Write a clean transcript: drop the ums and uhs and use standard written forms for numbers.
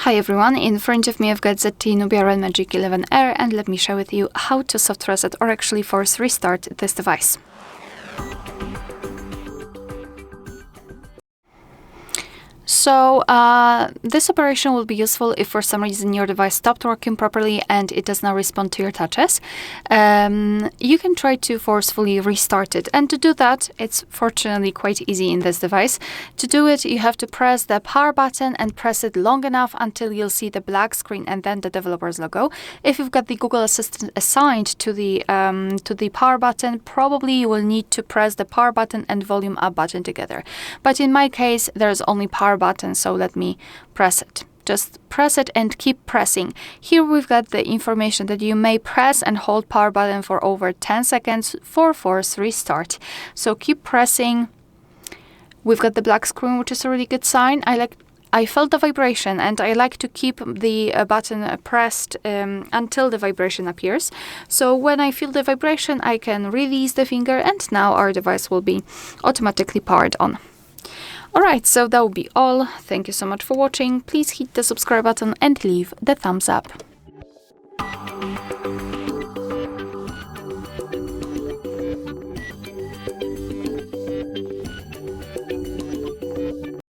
Hi everyone, in front of me I've got ZTE Nubia RedMagic 11R, and let me share with you how to soft reset or actually force restart this device. So this operation will be useful if for some reason your device stopped working properly and it does not respond to your touches. You can try to forcefully restart it, and to do that, it's fortunately quite easy in this device. To do it, you have to press the power button and press it long enough until you'll see the black screen and then the developer's logo. If you've got the Google Assistant assigned to the power button, probably you will need to press the power button and volume up button together. But in my case, there's only power button, so let me press it. Just press it and keep pressing. Here we've got the information that you may press and hold power button for over 10 seconds for force restart. So keep pressing. We've got the black screen, which is a really good sign. I felt the vibration, and I like to keep the button pressed until the vibration appears. So when I feel the vibration, I can release the finger, and now our device will be automatically powered on. Alright, so that will be all. Thank you so much for watching. Please hit the subscribe button and leave the thumbs up.